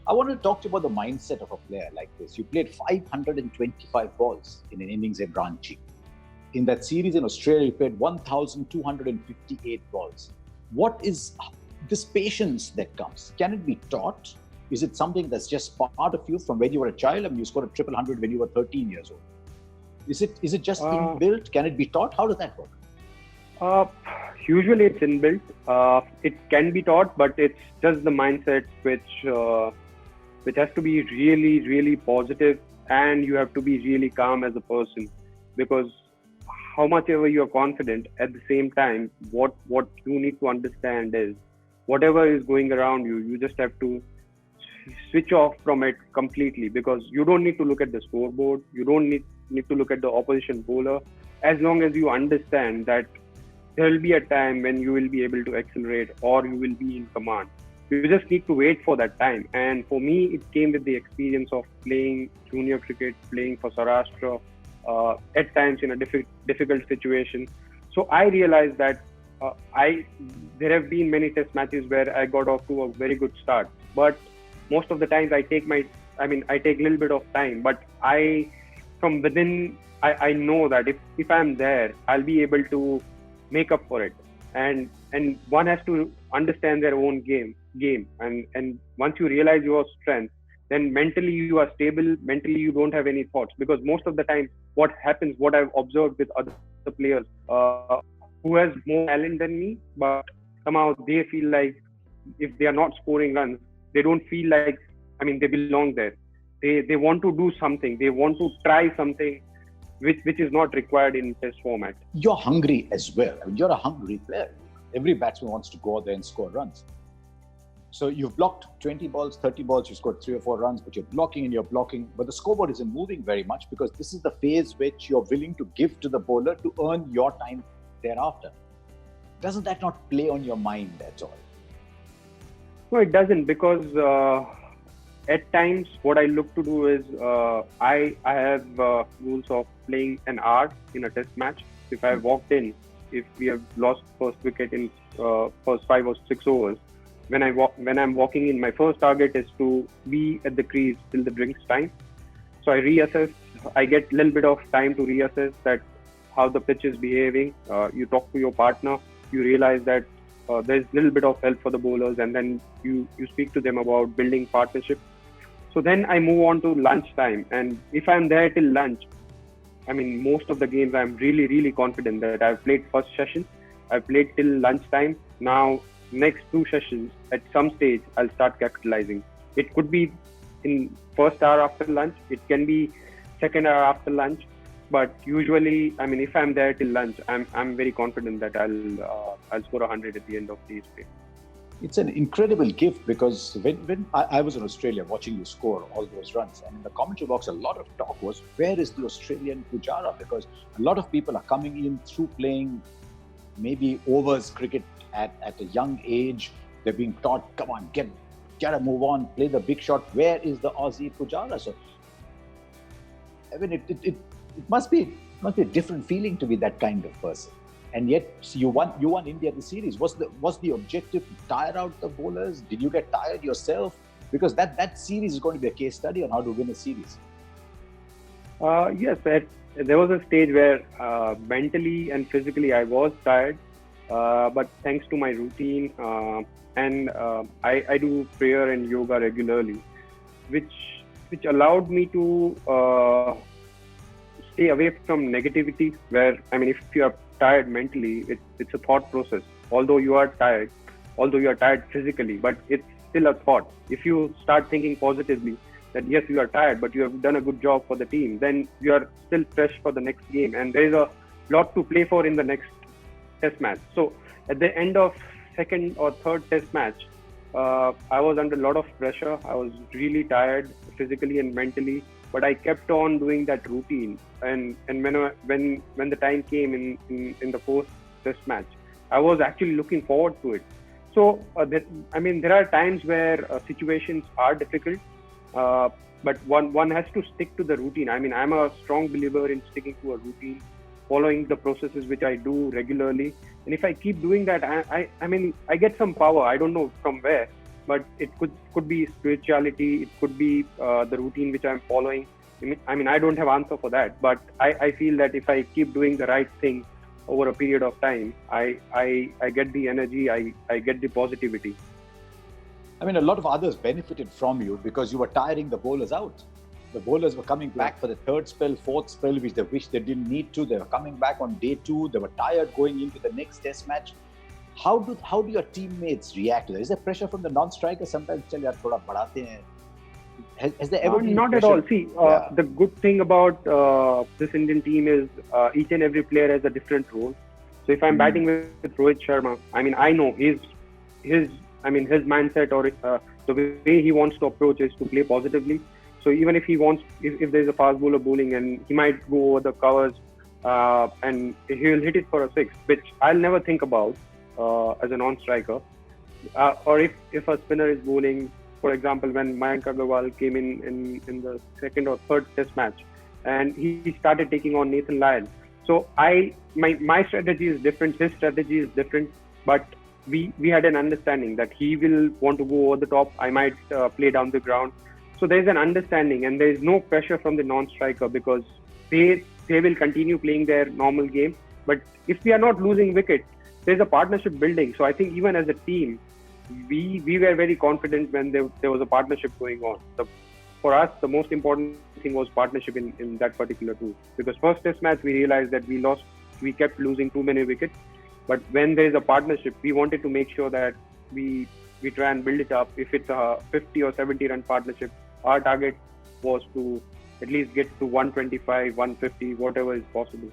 I want to talk to you about the mindset of a player like this. You played 525 balls in an innings at Ranchi. In that series in Australia, you played 1,258 balls. What is this patience that comes? Can it be taught? Is it something that's just part of you from when you were a child? I mean, you scored a triple hundred when you were 13 years old. Is it just inbuilt? Can it be taught? How does that work? Uh, Usually it's inbuilt. It can be taught, but it's just the mindset which has to be really, really positive, and you have to be really calm as a person, because how much ever you are confident, at the same time, what you need to understand is whatever is going around you, you just have to switch off from it completely, because you don't need to look at the scoreboard, you don't need to look at the opposition bowler, as long as you understand that there will be a time when you will be able to accelerate or you will be in command. You just need to wait for that time. And for me, it came with the experience of playing junior cricket, playing for Saurashtra, at times in a difficult situation. So I realized that I there have been many test matches where I got off to a very good start, but most of the times I take a little bit of time, but from within, I know that if I'm there, I'll be able to make up for it. And one has to understand their own game. And once you realize your strength, then mentally you are stable, mentally you don't have any thoughts, because most of the time what happens, what I've observed with other players who has more talent than me, but somehow they feel like if they are not scoring runs, they don't feel like, they belong there. They want to do something, they want to try something which is not required in test format. You're hungry as well. I mean, you're a hungry player. Every batsman wants to go out there and score runs. So you've blocked 20 balls, 30 balls, you scored 3 or 4 runs, but you're blocking, but the scoreboard isn't moving very much, because this is the phase which you're willing to give to the bowler to earn your time thereafter. Doesn't that not play on your mind at all? No, it doesn't, because at times what I look to do is I have rules of playing an hour in a test match. If I walked in, if we have lost first wicket in first 5 or 6 overs, when I'm walking in, my first target is to be at the crease till the drinks time. So I reassess. I get a little bit of time to reassess that how the pitch is behaving. You talk to your partner. You realize that there's a little bit of help for the bowlers, and then you speak to them about building partnership. So then I move on to lunch time, and if I'm there till lunch, most of the games I'm really, really confident that I've played first session, I've played till lunchtime. Now next 2 sessions, at some stage I'll start capitalizing. It could be in first hour after lunch, it can be second hour after lunch, but usually, if I'm there till lunch, I'm very confident that I'll score 100 at the end of the day. It's an incredible gift, because when I was in Australia watching you score all those runs, and in the commentary box, a lot of talk was, where is the Australian Pujara? Because a lot of people are coming in through playing maybe overs cricket at a young age. They're being taught, come on, get a move on, play the big shot. Where is the Aussie Pujara? So, it must be a different feeling to be that kind of person. And yet you won India the series. Was the objective to tire out the bowlers? Did you get tired yourself? Because that series is going to be a case study on how to win a series. Yes, there was a stage where mentally and physically I was tired, but thanks to my routine and I do prayer and yoga regularly, which allowed me to stay away from negativity. Where if you are tired mentally, it's a thought process. Although you are tired physically, but it's still a thought. If you start thinking positively that yes, you are tired, but you have done a good job for the team, then you are still fresh for the next game, and there is a lot to play for in the next test match. So at the end of second or third test match, I was under a lot of pressure. I was really tired physically and mentally, but I kept on doing that routine. And when the time came in the fourth test match, I was actually looking forward to it. So there are times where situations are difficult, but one has to stick to the routine. I'm a strong believer in sticking to a routine, following the processes which I do regularly. And if I keep doing that, I get some power. I don't know from where, but it could be spirituality, it could be the routine which I'm following. I mean, I don't have answer for that, but I feel that if I keep doing the right thing over a period of time, I get the energy, I get the positivity. I mean, a lot of others benefited from you because you were tiring the bowlers out. The bowlers were coming back for the third spell, fourth spell, which they wished they didn't need to. They were coming back on day 2. They were tired going into the next test match. How do your teammates react to that? Is there pressure from the non-strikers sometimes? Chal yaar, thoda badhate hain. Has there ever been Not pressure? at all. See, the good thing about this Indian team is each and every player has a different role. So if I'm batting with Rohit Sharma, I mean, I know his mindset or the way he wants to approach is to play positively. So even if if there's a fast bowler bowling and he might go over the covers and he'll hit it for a 6, which I'll never think about as a non-striker. Or if a spinner is bowling, for example, when Mayank Agarwal came in the second or third test match, and he started taking on Nathan Lyon. So my strategy is different, his strategy is different, but we had an understanding that he will want to go over the top. I might play down the ground. So there's an understanding, and there is no pressure from the non-striker because they will continue playing their normal game. But if we are not losing wicket, there's a partnership building. So I think even as a team, we were very confident when there was a partnership going on. For us, the most important thing was partnership in that particular tour. Because first test match, we realized that we kept losing too many wickets. But when there is a partnership, we wanted to make sure that we try and build it up. If it's a 50 or 70 run partnership, our target was to at least get to 125, 150, whatever is possible.